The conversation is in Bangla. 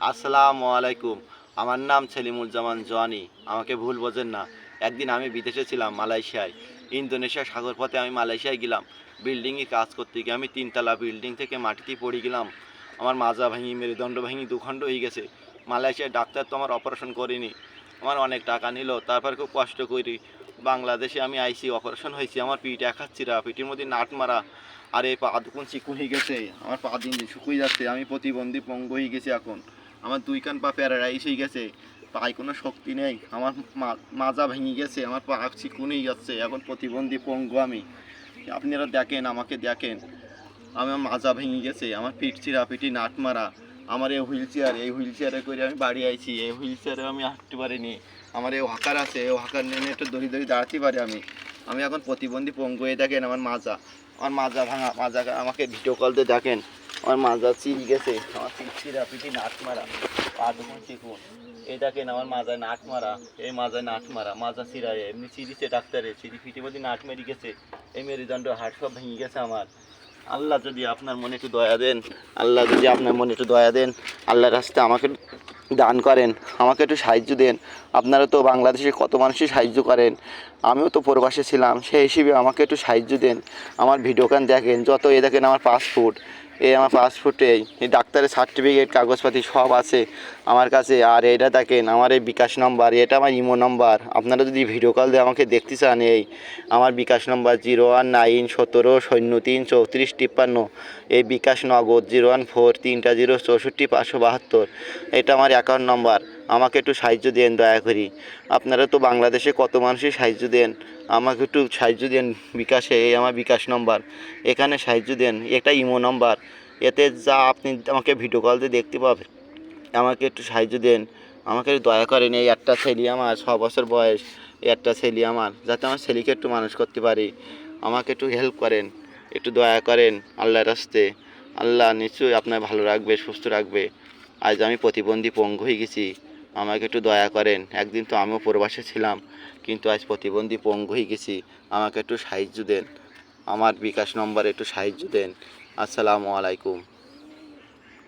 আসসালামু আলাইকুম। আমার নাম সেলিমুজ্জামান জনি। আমাকে ভুল বোঝেন না। একদিন আমি বিদেশে ছিলাম মালয়েশিয়ায়। ইন্দোনেশিয়া সাগর পথে আমি মালয়েশিয়ায় গেলাম। বিল্ডিংয়ে কাজ করতে গিয়ে আমি 3 তলা বিল্ডিং থেকে মাটিতে পড়ে গেলাম। আমার মাজা ভেঙে মেরুদণ্ড ভেঙে দুখণ্ড হয়ে গেছে। মালয়েশিয়ার ডাক্তার তো আমার অপারেশন করেনি। আমার অনেক টাকা নিল। তারপর খুব কষ্ট করি বাংলাদেশে আমি আইসি, অপারেশন হয়েছি। আমার পিঠ এক হাত চিরা, পিঠের মধ্যে নাট মারা। আর এই পা দুখন চিকুন হয়ে গেছে। আমার পা দিন দিন শুকিয়ে যাচ্ছে। আমি প্রতিবন্ধী পঙ্গু হয়ে গেছি এখন। আমার 2 কান পা প্যারালাইজ হয়ে গেছে। পায়ে কোনো শক্তি নেই। আমার মাজা ভেঙে গেছে। আমার পা চিকুন হয়ে যাচ্ছে। এখন প্রতিবন্ধী পঙ্গু আমি। আপনারা দেখেন, আমাকে দেখেন। আমার মাজা ভেঙে গেছে। আমার পিঠ চিরা, পিঠে নাট মারা। আমার এই হুইল চেয়ারে করে আমি বাড়ি আইছি। এই হুইল চেয়ারে আমি হাঁটতে পারিনি। আমার এই হকার আছে, এই হকার নিয়ে একটু দড়ি দাঁড়াতে পারি আমি। আমি এখন প্রতিবন্ধী পঙ্গু। হয়ে দেখেন আমার মাজা ভাঙা। আমাকে ভিডিও কল দিয়ে দেখেন। আমার মাজা চিড়ে গেছে। আমার পিঠ চিরা, পিঠে নাট মারা, পা দুখন চিকুন। এই দেখেন আমার মাজায় নাট মারা। এই মাজায় নাট মারা, মাজা চিরায় এমনি চিরিছে ডাক্তারে। চিরি ফিটি মধ্যে নাট মেরে গেছে। এই মেরুদণ্ড হাড় সব ভেঙে গেছে আমার। আল্লাহ যদি আপনার মনে একটু দয়া দেন, আল্লাহ যদি আপনার মনে একটু দয়া দেন, আল্লাহর রাস্তায় আমাকে দান করেন, আমাকে একটু সাহায্য দেন। আপনারা তো বাংলাদেশে কত মানুষই সাহায্য করেন, আমিও তো প্রবাসে ছিলাম, সেই হিসেবে আমাকে একটু সাহায্য দেন। আমার ভিডিওখান দেখেন, যত এ দেখেন আমার পাসপোর্ট, এই আমার পাসপোর্টে এই ডাক্তারের সার্টিফিকেট কাগজপাতি সব আছে আমার কাছে। আর এটা দেখেন আমার এই বিকাশ নম্বর, এটা আমার ইমো নম্বর। আপনারা যদি ভিডিও কল দিয়ে আমাকে দেখতে চান, এই আমার বিকাশ নম্বর 01917033453। এই বিকাশ নগদ 01430645572। এটা আমার অ্যাকাউন্ট নম্বর। আমাকে একটু সাহায্য দেন দয়া করি। আপনারা তো বাংলাদেশে কত মানুষই সাহায্য দেন, আমাকে একটু সাহায্য দেন। বিকাশে এই আমার বিকাশ নম্বর, এখানে সাহায্য দেন। এটা ইমো নম্বর, এতে যা আপনি আমাকে ভিডিও কল দিয়ে দেখতে পাবেন। আমাকে একটু সাহায্য দেন, আমাকে একটু দয়া করেন। এই একটা ছেলে আমার 6 বছর বয়স, এই একটা ছেলে আমার, যাতে আমার ছেলেকে একটু মানুষ করতে পারি। আমাকে একটু হেল্প করেন, একটু দয়া করেন আল্লাহর রাস্তে। আল্লাহ নিশ্চয়ই আপনার ভালো রাখবে, সুস্থ রাখবে। আজ আমি প্রতিবন্ধী পঙ্গু হয়ে গেছি, আমাকে একটু দয়া করেন। একদিন তো আমিও প্রবাসে ছিলাম, কিন্তু আজ প্রতিবন্ধী পঙ্গু হয়ে গেছি। আমাকে একটু সাহায্য দেন, আমার বিকাশ নম্বরে একটু সাহায্য দেন। আসসালামু আলাইকুম।